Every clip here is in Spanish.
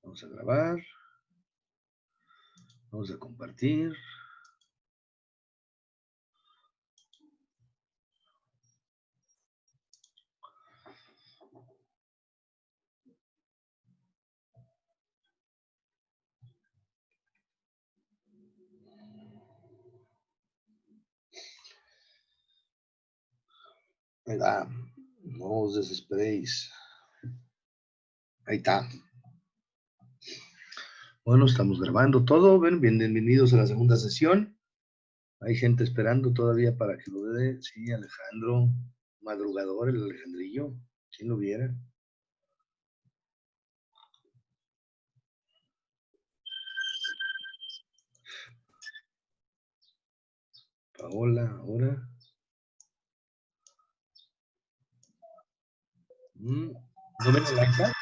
Vamos a grabar. Vamos a compartir. Ahí va. No os desesperéis. Ahí está. Bueno, estamos grabando todo. Bienvenidos a la segunda sesión. Hay gente esperando todavía para que lo dé. Sí, Alejandro, madrugador, el Alejandrillo. ¿Quién lo viera? Paola, ahora. ¿No ven el iPad?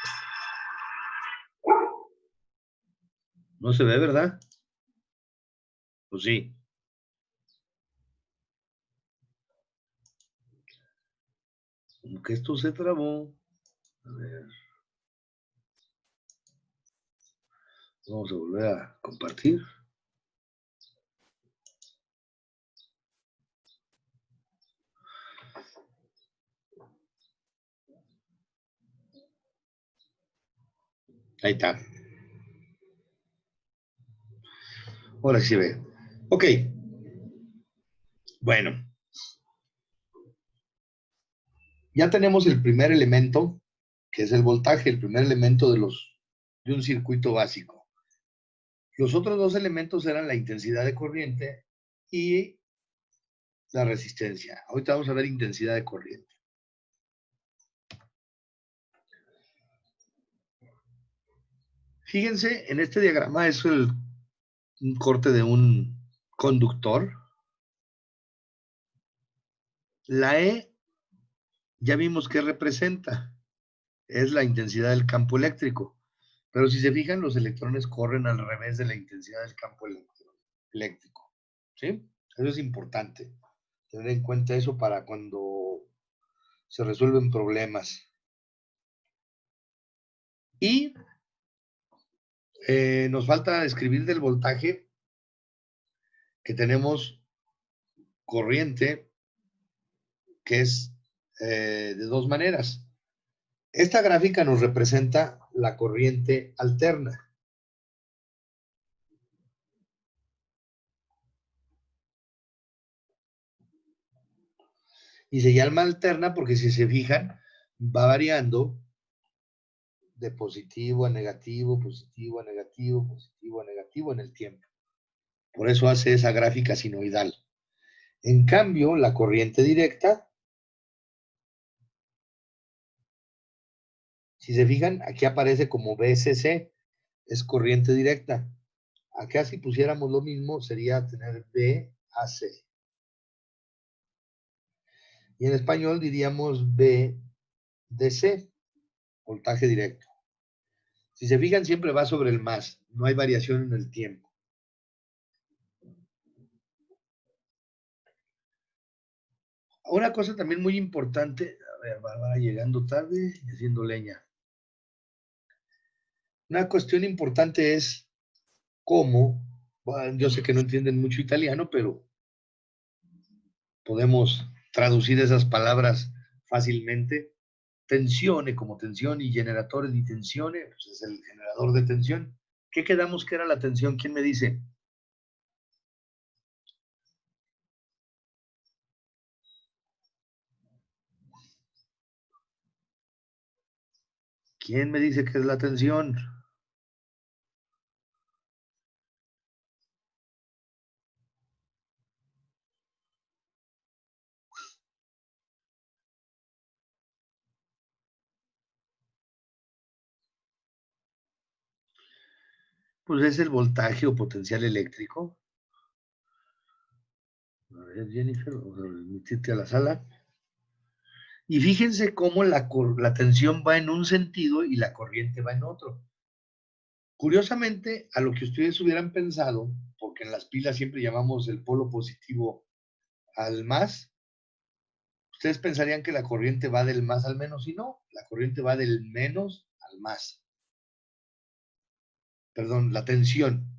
No se ve, ¿verdad? Pues sí. Como que esto se trabó. A ver. Vamos a volver a compartir. Ahí está. Ahora sí ve. Ok. Bueno. Ya tenemos el primer elemento, que es el voltaje, el primer elemento de un circuito básico. Los otros dos elementos eran la intensidad de corriente y la resistencia. Ahorita vamos a ver intensidad de corriente. Fíjense, en este diagrama es un corte de un conductor. La E ya vimos que representa, es la intensidad del campo eléctrico. Pero si se fijan, los electrones corren al revés de la intensidad del campo eléctrico. ¿Sí? Eso es importante. Tener en cuenta eso para cuando se resuelven problemas. Y nos falta escribir del voltaje que tenemos corriente, que es de dos maneras. Esta gráfica nos representa la corriente alterna. Y se llama alterna porque si se fijan, va variando de positivo a negativo, positivo a negativo, positivo a negativo en el tiempo. Por eso hace esa gráfica sinoidal. En cambio, la corriente directa, si se fijan, aquí aparece como VSC, es corriente directa. Acá si pusiéramos lo mismo, sería tener VAC. Y en español diríamos VDC, voltaje directo. Si se fijan, siempre va sobre el más, no hay variación en el tiempo. Una cosa también muy importante, a ver, va llegando tarde y haciendo leña. Una cuestión importante es cómo, bueno, yo sé que no entienden mucho italiano, pero podemos traducir esas palabras fácilmente. Tensione como tensión y generatore di tensione, pues es el generador de tensión. ¿Qué quedamos que era la tensión? ¿Quién me dice? ¿Quién me dice que es la tensión? Pues es el voltaje o potencial eléctrico. A ver, Jennifer, vamos a remitirte a la sala. Y fíjense cómo la tensión va en un sentido y la corriente va en otro. Curiosamente, a lo que ustedes hubieran pensado, porque en las pilas siempre llamamos el polo positivo al más, ustedes pensarían que la corriente va del más al menos, y no, la corriente va del menos al más. perdón, la tensión,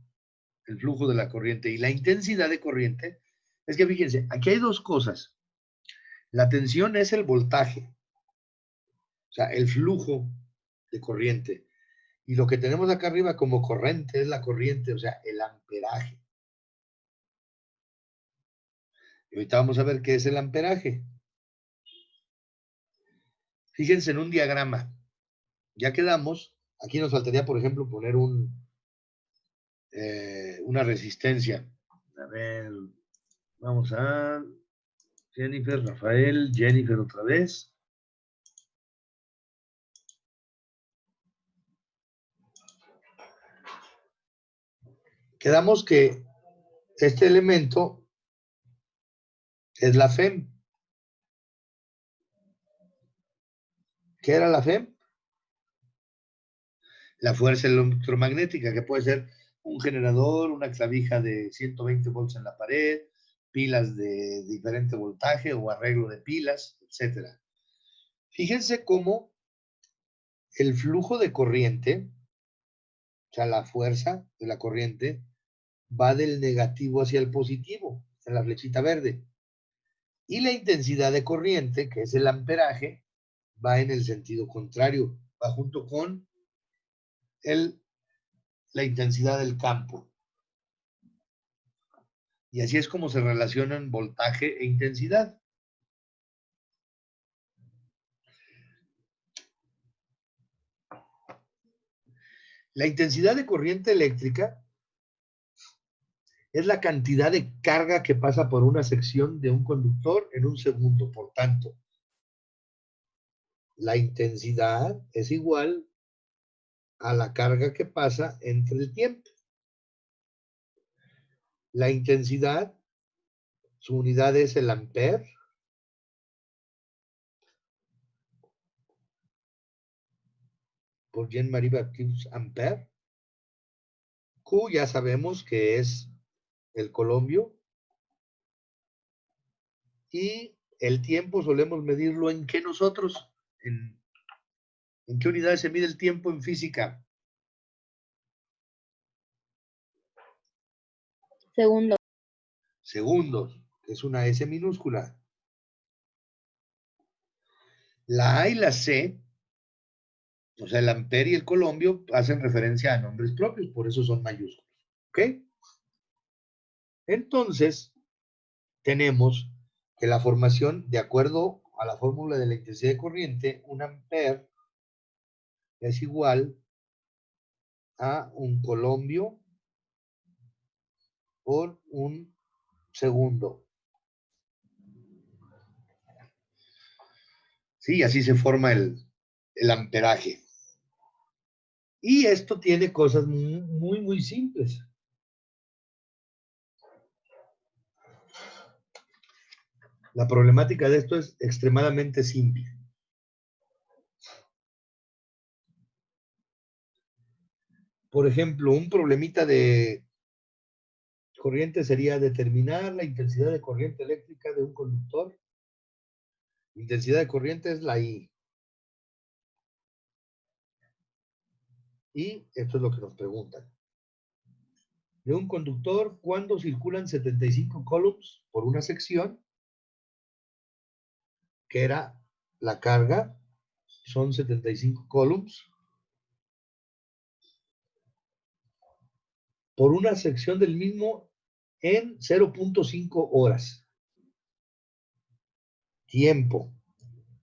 el flujo de la corriente y la intensidad de corriente, es que fíjense, aquí hay dos cosas. La tensión es el voltaje, o sea, el flujo de corriente. Y lo que tenemos acá arriba como corriente es la corriente, o sea, el amperaje. Y ahorita vamos a ver qué es el amperaje. Fíjense en un diagrama. Ya quedamos, aquí nos faltaría, por ejemplo, poner una resistencia. A ver, vamos a Jennifer, Rafael, Jennifer otra vez. Quedamos que este elemento es la FEM. ¿Qué era la FEM? La fuerza electromagnética, que puede ser un generador, una clavija de 120 volts en la pared, pilas de diferente voltaje o arreglo de pilas, etcétera. Fíjense cómo el flujo de corriente, o sea, la fuerza de la corriente, va del negativo hacia el positivo, en la flechita verde. Y la intensidad de corriente, que es el amperaje, va en el sentido contrario, va junto con la intensidad del campo. Y así es como se relacionan voltaje e intensidad. La intensidad de corriente eléctrica es la cantidad de carga que pasa por una sección de un conductor en un segundo. Por tanto, la intensidad es igual a la carga que pasa entre el tiempo. La intensidad, su unidad es el ampere. Por Jean-Marie Baptiste Ampère. Q ya sabemos que es el colombio. Y el tiempo solemos medirlo en qué nosotros, en qué unidades se mide el tiempo en física. Segundos. Segundos, que es una S minúscula. La A y la C, o sea, el ampere y el colombio, hacen referencia a nombres propios, por eso son mayúsculos. ¿Ok? Entonces, tenemos que la formación, de acuerdo a la fórmula de la intensidad de corriente, un ampere es igual a un colombio por un segundo. Sí, así se forma el amperaje. Y esto tiene cosas muy, muy simples. La problemática de esto es extremadamente simple. Por ejemplo, un problemita de corriente sería determinar la intensidad de corriente eléctrica de un conductor. Intensidad de corriente es la I. Y esto es lo que nos preguntan. De un conductor, ¿cuándo circulan 75 coulombs por una sección? Que era la carga, son 75 coulombs por una sección del mismo en 0.5 horas. Tiempo,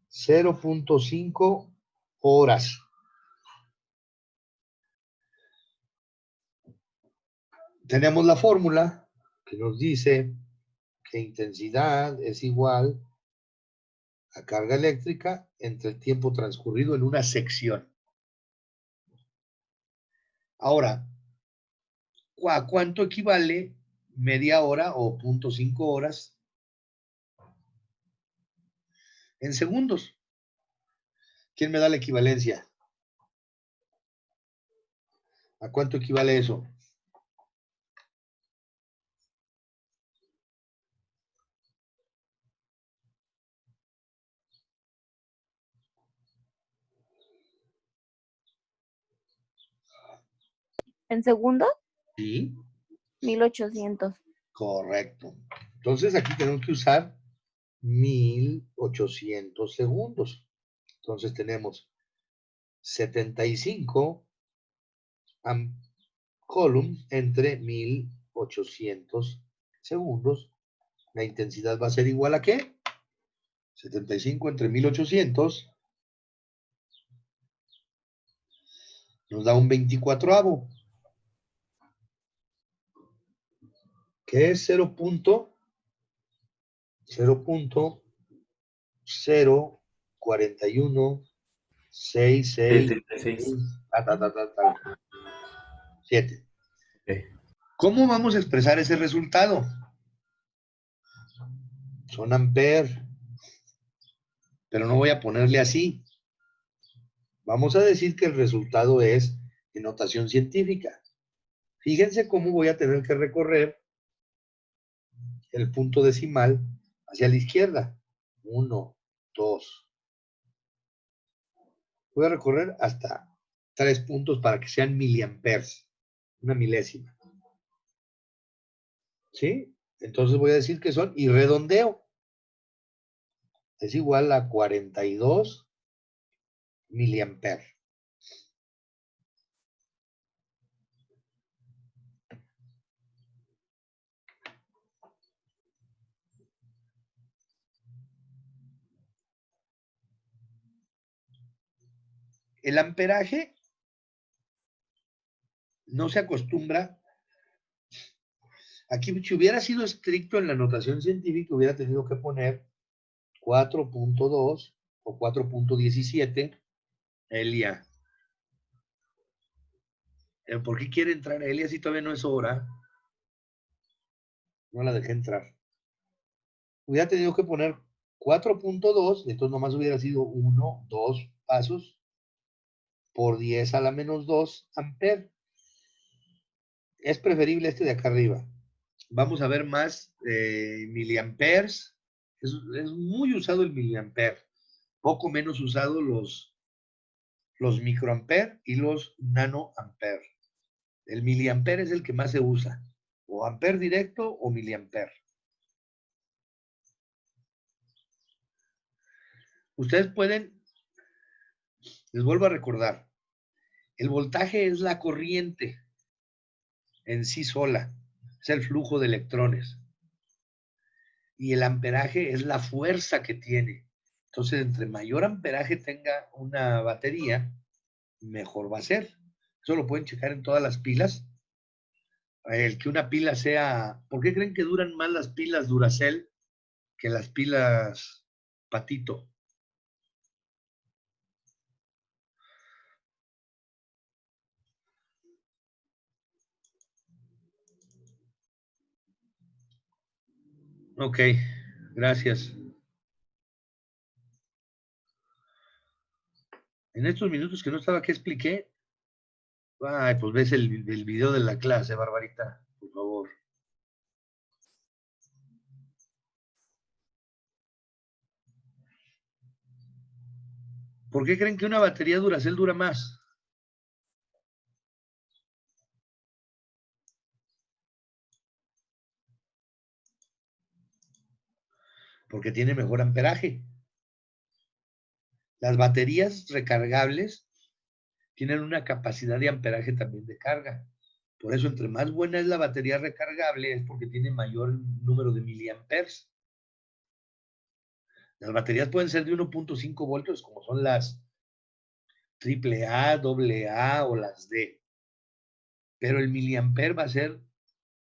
0.5 horas. Tenemos la fórmula que nos dice que intensidad es igual a carga eléctrica entre el tiempo transcurrido en una sección. Ahora, ¿a cuánto equivale media hora o 0.5 horas en segundos? ¿Quién me da la equivalencia? ¿A cuánto equivale eso? ¿En segundos? Sí, 1800. correcto. Entonces aquí tenemos que usar 1800 segundos. Entonces tenemos 75 columns entre 1800 segundos. La intensidad va a ser igual a ¿qué? 75 entre 1800 nos da un 24avo, que es 0.04166 7. Ok. ¿Cómo vamos a expresar ese resultado? Son amperes, pero no voy a ponerle así. Vamos a decir que el resultado es en notación científica. Fíjense cómo voy a tener que recorrer el punto decimal hacia la izquierda. 1, 2. Voy a recorrer hasta 3 puntos para que sean miliamperes. Una milésima. ¿Sí? Entonces voy a decir que son, y redondeo. Es igual a 42 miliamperes. El amperaje no se acostumbra. Aquí, si hubiera sido estricto en la notación científica, hubiera tenido que poner 4.2 o 4.17 Elia. ¿Por qué quiere entrar Elia si todavía no es hora? No la dejé entrar. Hubiera tenido que poner 4.2, entonces nomás hubiera sido 1, 2 pasos por 10 a la menos 2 amperes. Es preferible este de acá arriba. Vamos a ver más miliamperes. Es muy usado el miliampere. Poco menos usado los microamperes y los nanoamperes. El miliampere es el que más se usa. O ampere directo o miliampere. Ustedes pueden, les vuelvo a recordar, el voltaje es la corriente en sí sola, es el flujo de electrones. Y el amperaje es la fuerza que tiene. Entonces, entre mayor amperaje tenga una batería, mejor va a ser. Eso lo pueden checar en todas las pilas. El que una pila sea... ¿Por qué creen que duran más las pilas Duracell que las pilas Patito? Ok, gracias. En estos minutos que no estaba, ¿qué expliqué? Ay, pues ves el video de la clase, Barbarita, por favor. ¿Por qué creen que una batería Duracell dura más? Porque tiene mejor amperaje. Las baterías recargables tienen una capacidad de amperaje también de carga. Por eso, entre más buena es la batería recargable, es porque tiene mayor número de miliamperes. Las baterías pueden ser de 1.5 voltios, como son las AAA, AA o las D. Pero el miliamper va a ser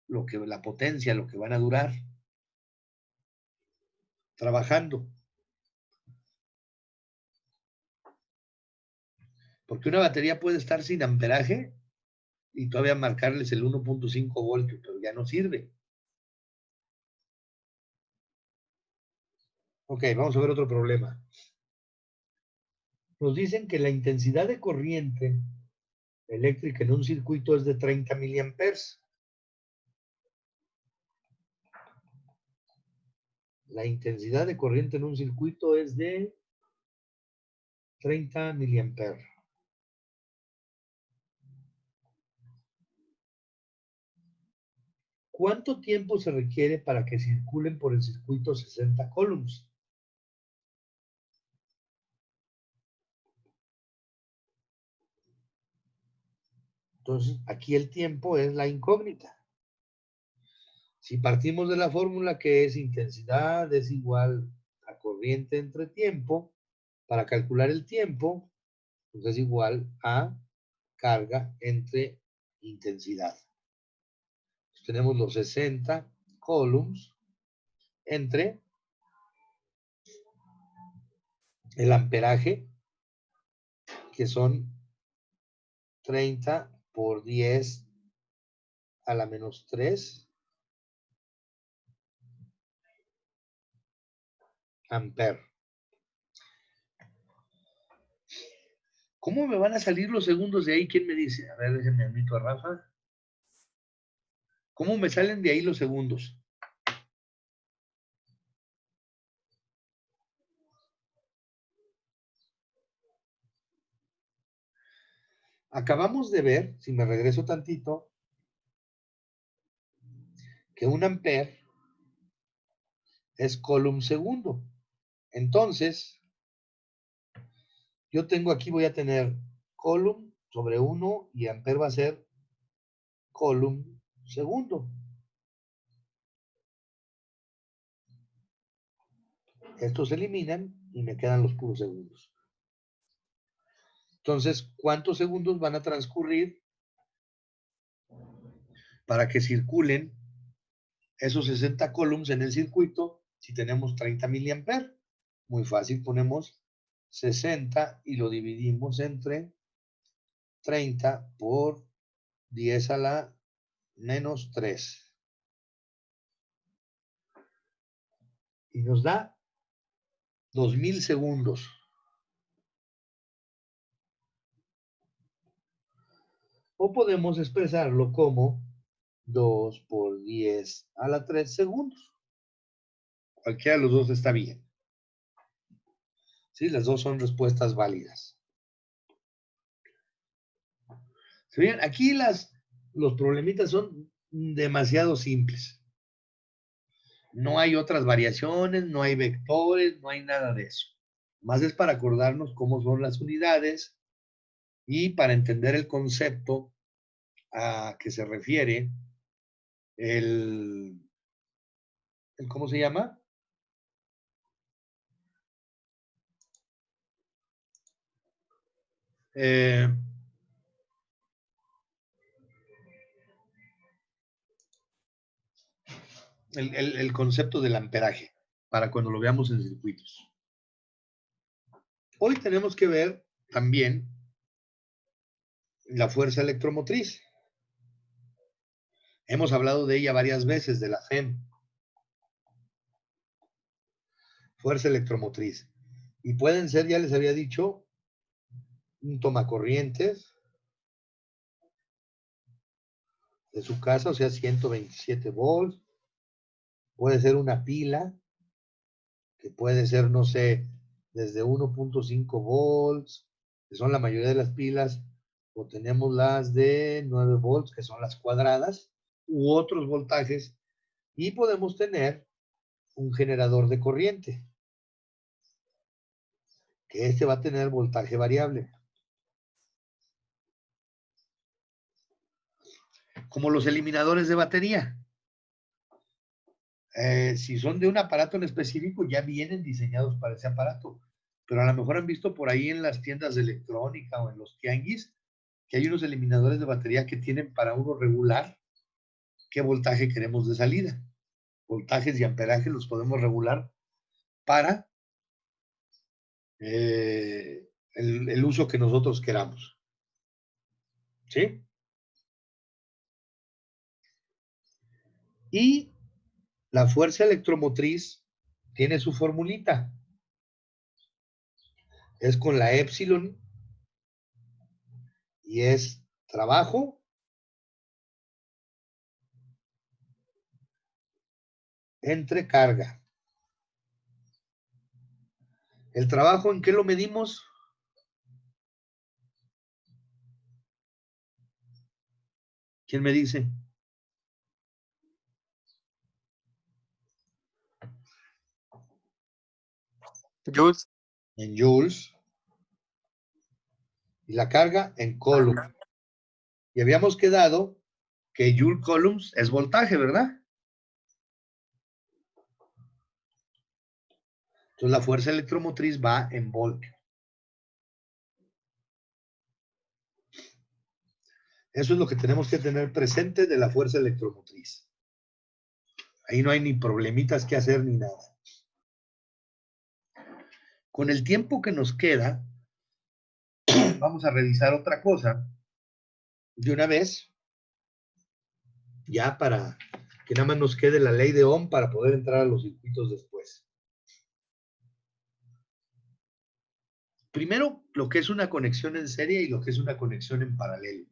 la potencia, lo que van a durar trabajando. Porque una batería puede estar sin amperaje y todavía marcarles el 1.5 voltios, pero ya no sirve. Ok, vamos a ver otro problema. Nos dicen que la intensidad de corriente eléctrica en un circuito es de 30 miliamperes. La intensidad de corriente en un circuito es de 30 miliamperes. ¿Cuánto tiempo se requiere para que circulen por el circuito 60 coulombs? Entonces, aquí el tiempo es la incógnita. Si partimos de la fórmula que es intensidad es igual a corriente entre tiempo, para calcular el tiempo, pues es igual a carga entre intensidad. Entonces, tenemos los 60 coulombs entre el amperaje, que son 30 por 10 a la menos 3 amper. ¿Cómo me van a salir los segundos de ahí? ¿Quién me dice? A ver, déjenme admito a Rafa. ¿Cómo me salen de ahí los segundos? Acabamos de ver, si me regreso tantito, que un amper es coulomb segundo. Entonces, yo tengo aquí, voy a tener coulomb sobre 1 y amper va a ser coulomb segundo. Estos se eliminan y me quedan los puros segundos. Entonces, ¿cuántos segundos van a transcurrir para que circulen esos 60 coulombs en el circuito si tenemos 30 miliamperes? Muy fácil, ponemos 60 y lo dividimos entre 30 por 10 a la menos 3. Y nos da 2000 segundos. O podemos expresarlo como 2 por 10 a la 3 segundos. Cualquiera de los dos está bien. Sí, las dos son respuestas válidas. ¿Se ven? Aquí los problemitas son demasiado simples. No hay otras variaciones, no hay vectores, no hay nada de eso. Más es para acordarnos cómo son las unidades y para entender el concepto a que se refiere el ¿cómo se llama? El concepto del amperaje, para cuando lo veamos en circuitos. Hoy tenemos que ver también la fuerza electromotriz. Hemos hablado de ella varias veces, de la FEM. Fuerza electromotriz. Y pueden ser, ya les había dicho, un tomacorrientes de su casa, o sea, 127 volts. Puede ser una pila, que puede ser, no sé, desde 1.5 volts, que son la mayoría de las pilas, o tenemos las de 9 volts, que son las cuadradas, u otros voltajes, y podemos tener un generador de corriente, que este va a tener voltaje variable. Como los eliminadores de batería. Si son de un aparato en específico, ya vienen diseñados para ese aparato. Pero a lo mejor han visto por ahí en las tiendas de electrónica o en los tianguis que hay unos eliminadores de batería que tienen para uno regular qué voltaje queremos de salida. Voltajes y amperajes los podemos regular para el uso que nosotros queramos. ¿Sí? Y la fuerza electromotriz tiene su formulita. Es con la epsilon y es trabajo entre carga. ¿El trabajo en qué lo medimos? ¿Quién me dice? Joules. en joules. Y la carga en coulombs. Y habíamos quedado que joule coulombs es voltaje, ¿verdad? Entonces la fuerza electromotriz va en voltio. Eso es lo que tenemos que tener presente de la fuerza electromotriz. Ahí no hay ni problemitas que hacer ni nada. Con el tiempo que nos queda, vamos a revisar otra cosa de una vez, ya para que nada más nos quede la ley de Ohm para poder entrar a los circuitos después. Primero, lo que es una conexión en serie y lo que es una conexión en paralelo.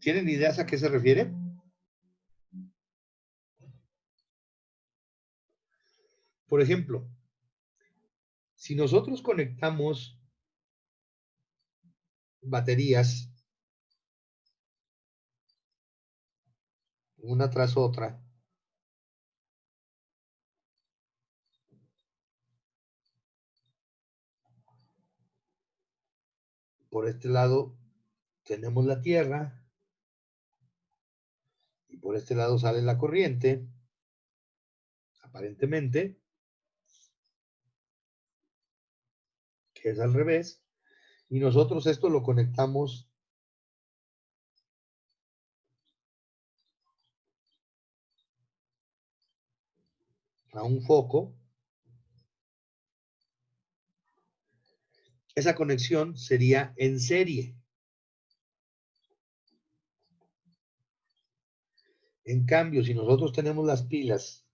¿Tienen ideas a qué se refiere? Por ejemplo, si nosotros conectamos baterías una tras otra, por este lado tenemos la Tierra y por este lado sale la corriente, aparentemente, que es al revés, y nosotros esto lo conectamos a un foco. Esa conexión sería en serie. En cambio, si nosotros tenemos las pilas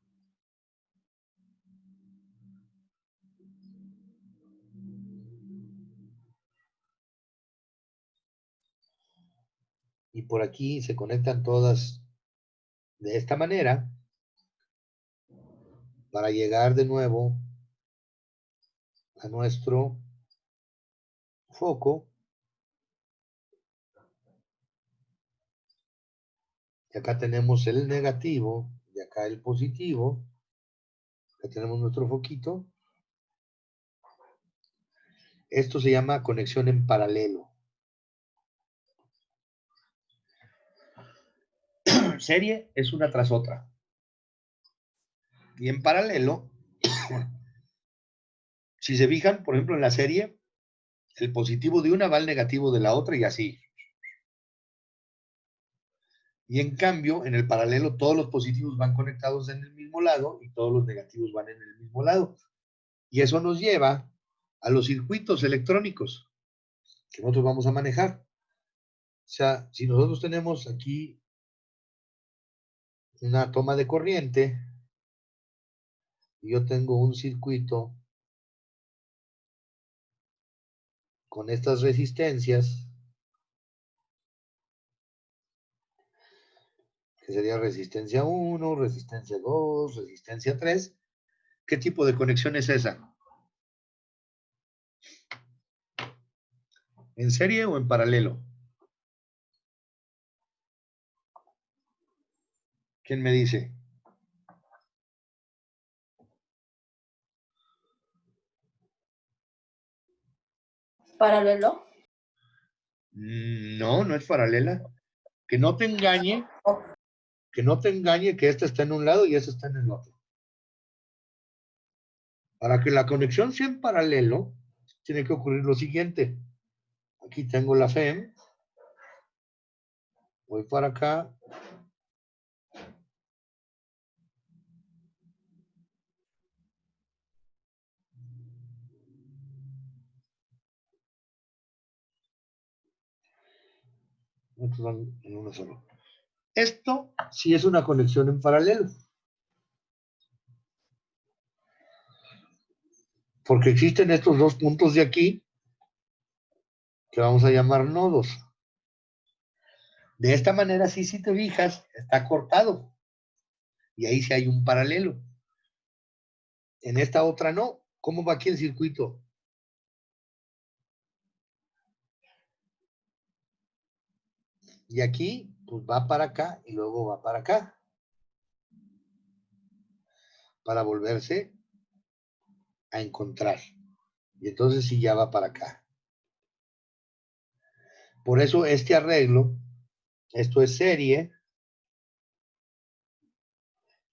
y por aquí se conectan todas de esta manera, para llegar de nuevo a nuestro foco, y acá tenemos el negativo y acá el positivo, acá tenemos nuestro foquito. Esto se llama conexión en paralelo. Serie es una tras otra. Y en paralelo, si se fijan, por ejemplo, en la serie, el positivo de una va al negativo de la otra y así. Y en cambio, en el paralelo, todos los positivos van conectados en el mismo lado y todos los negativos van en el mismo lado. Y eso nos lleva a los circuitos electrónicos que nosotros vamos a manejar. O sea, si nosotros tenemos aquí una toma de corriente y yo tengo un circuito con estas resistencias, que sería resistencia 1, resistencia 2, resistencia 3, ¿qué tipo de conexión es esa? ¿En serie o en paralelo? ¿Quién me dice? ¿Paralelo? No, no es paralela. Que no te engañe, que esta está en un lado y esta está en el otro. Para que la conexión sea en paralelo, tiene que ocurrir lo siguiente. Aquí tengo la FEM, voy para acá, estos van en uno solo. Esto sí es una conexión en paralelo. Porque existen estos dos puntos de aquí que vamos a llamar nodos. De esta manera, sí, si te fijas, está cortado. Y ahí sí hay un paralelo. En esta otra no. ¿Cómo va aquí el circuito? Y aquí, pues va para acá y luego va para acá. Para volverse a encontrar. Y entonces sí ya va para acá. Por eso este arreglo, esto es serie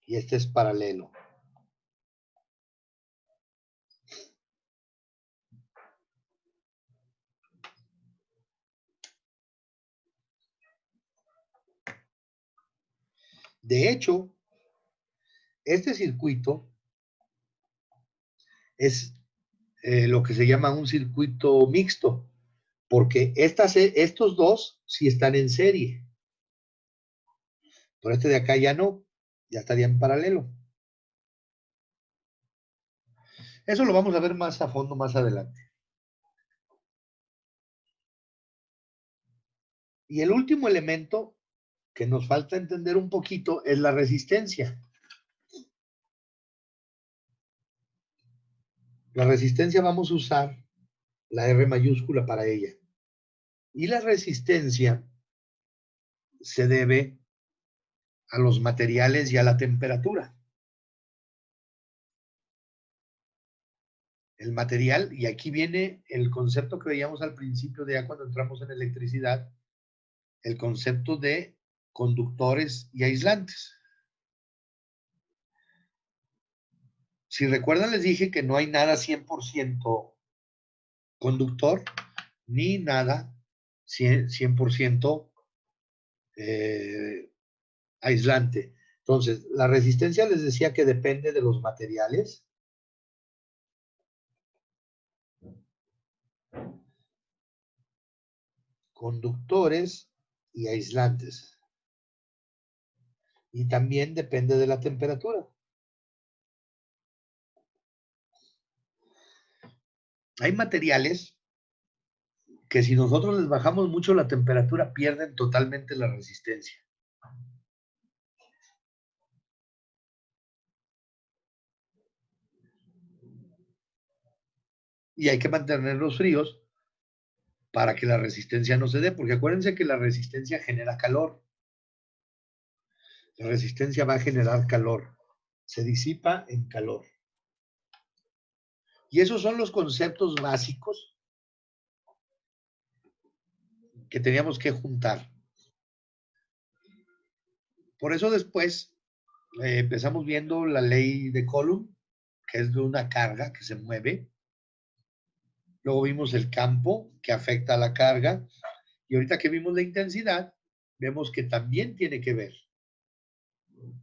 y este es paralelo. De hecho, este circuito es lo que se llama un circuito mixto, porque estos dos sí están en serie. Pero este de acá ya no, ya estaría en paralelo. Eso lo vamos a ver más a fondo más adelante. Y el último elemento que nos falta entender un poquito es la resistencia. La resistencia vamos a usar la R mayúscula para ella. Y la resistencia se debe a los materiales y a la temperatura. El material, y aquí viene el concepto que veíamos al principio de ya cuando entramos en electricidad, el concepto de conductores y aislantes. Si recuerdan, les dije que no hay nada 100% conductor, ni nada 100% aislante. Entonces, la resistencia les decía que depende de los materiales. Conductores y aislantes. Y también depende de la temperatura. Hay materiales que si nosotros les bajamos mucho la temperatura, pierden totalmente la resistencia. Y hay que mantenerlos fríos para que la resistencia no se dé, porque acuérdense que la resistencia genera calor. La resistencia va a generar calor, se disipa en calor. Y esos son los conceptos básicos que teníamos que juntar. Por eso después empezamos viendo la ley de Coulomb, que es de una carga que se mueve. Luego vimos el campo que afecta a la carga. Y ahorita que vimos la intensidad, vemos que también tiene que ver.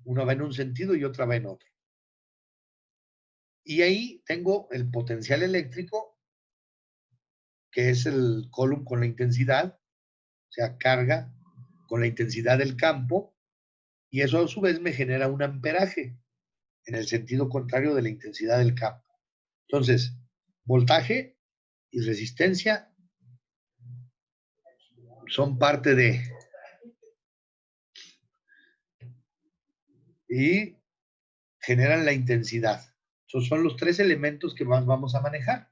Una va en un sentido y otra va en otro. Y ahí tengo el potencial eléctrico, que es el Coulomb con la intensidad, o sea, carga con la intensidad del campo, y eso a su vez me genera un amperaje en el sentido contrario de la intensidad del campo. Entonces, voltaje y resistencia son parte de, y generan la intensidad. Esos son los tres elementos que más vamos a manejar.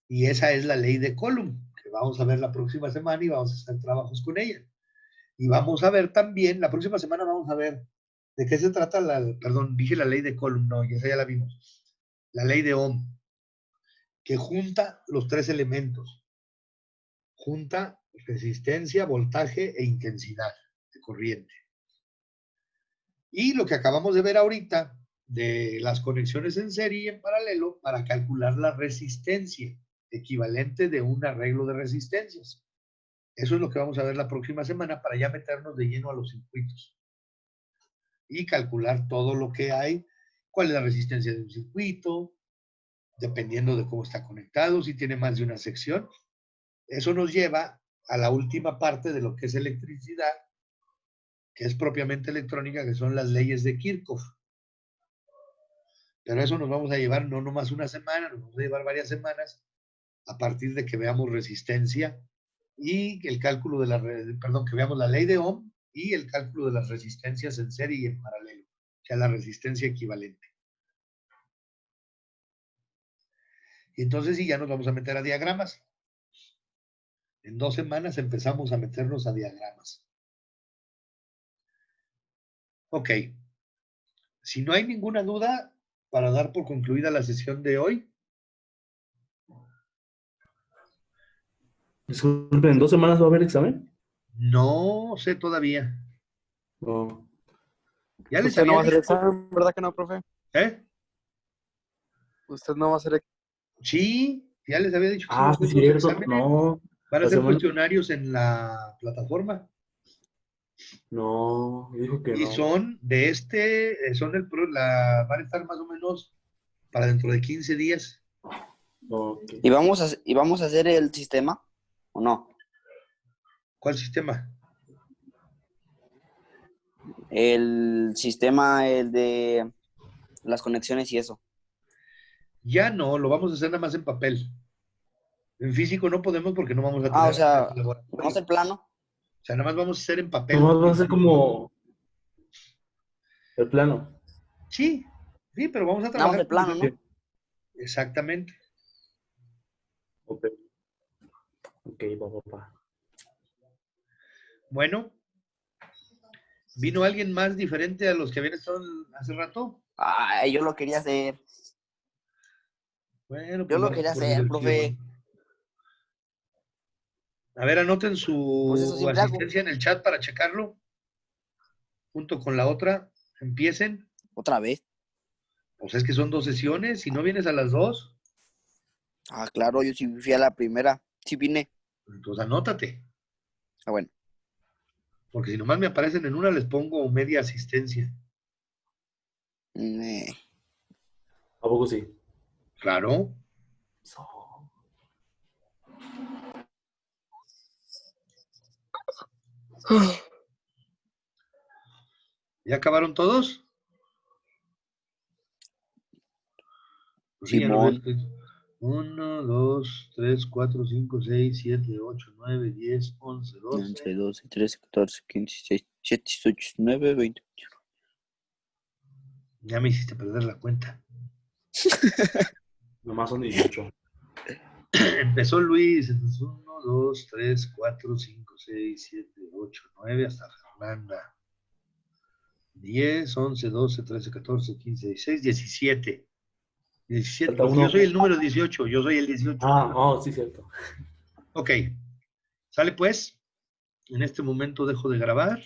Y esa es la ley de Coulomb, que vamos a ver la próxima semana y vamos a hacer trabajos con ella. Y vamos a ver también, la próxima semana vamos a ver de qué se trata perdón, dije la ley de Coulomb, no, y esa ya la vimos. La ley de Ohm, que junta los tres elementos. Junta resistencia, voltaje e intensidad de corriente. Y lo que acabamos de ver ahorita de las conexiones en serie y en paralelo para calcular la resistencia, equivalente de un arreglo de resistencias. Eso es lo que vamos a ver la próxima semana para ya meternos de lleno a los circuitos y calcular todo lo que hay, cuál es la resistencia de un circuito, dependiendo de cómo está conectado, si tiene más de una sección. Eso nos lleva a la última parte de lo que es electricidad, que es propiamente electrónica, que son las leyes de Kirchhoff. Pero eso nos vamos a llevar no nomás una semana, nos vamos a llevar varias semanas a partir de que veamos resistencia y el cálculo de que veamos la ley de Ohm y el cálculo de las resistencias en serie y en paralelo, o sea, la resistencia equivalente. Y entonces sí, ya nos vamos a meter a diagramas. En 2 semanas empezamos a meternos a diagramas. Ok. Si no hay ninguna duda, para dar por concluida la sesión de hoy. Disculpen, ¿en 2 semanas va a haber examen? No sé todavía. No. Ya les Usted no había va a hacer dicho. examen, ¿verdad que no, profe? ¿Eh? Usted no va a hacer examen. Sí, ya les había dicho que Ah, iba a sí, hacer es los cierto. exámenes. No, Van a la ser semana. cuestionarios en la plataforma. No, dijo que Y no. son de van a estar más o menos para dentro de 15 días. Ok. ¿Y vamos a hacer el sistema o no? ¿Cuál sistema? El sistema, el de las conexiones y eso. Ya no, lo vamos a hacer nada más en papel. En físico no podemos porque no vamos a Ah, tener o sea, acceso al laboratorio. vamos al plano. O sea, nada más vamos a hacer en papel. Nomás va a ser como el plano. Sí, sí, pero vamos a Nada más trabajar el plano, como- ¿no? Exactamente. Ok. Ok, papá. Bueno, ¿vino alguien más diferente a los que habían estado hace rato? Ay, yo lo quería hacer. Bueno, Yo pues lo vamos quería por hacer, diversión. profe. A ver, anoten Pues eso su siempre hago. asistencia en el chat para checarlo. Junto con la otra, empiecen. Otra vez. Pues es que son 2 sesiones. Si no vienes a las 2, Ah, claro, yo sí fui a la primera. Sí vine. entonces anótate. Ah, bueno. Porque si nomás me aparecen en una, les pongo media asistencia. Mm, ¿A poco sí? Claro. ¿Ya acabaron todos? Pues sí, ya lo veo. Simón. 1, 2, 3, 4, 5, 6, 7, 8, 9, 10, 11, 11, 12. 12, 13, 14, 15, 16, 17, 18, 19, 20. Ya me hiciste perder la cuenta. Nomás son 18. Empezó Luis. 1, 2, 3, 4, 5, 6, 7, 8, 9, hasta Fernanda. 10, 11, 12, 13, 14, 15, 16, 17. 17, Falta porque uno. yo soy el número 18, yo soy el 18. Ah, oh, sí, cierto. Ok, sale pues. En este momento dejo de grabar.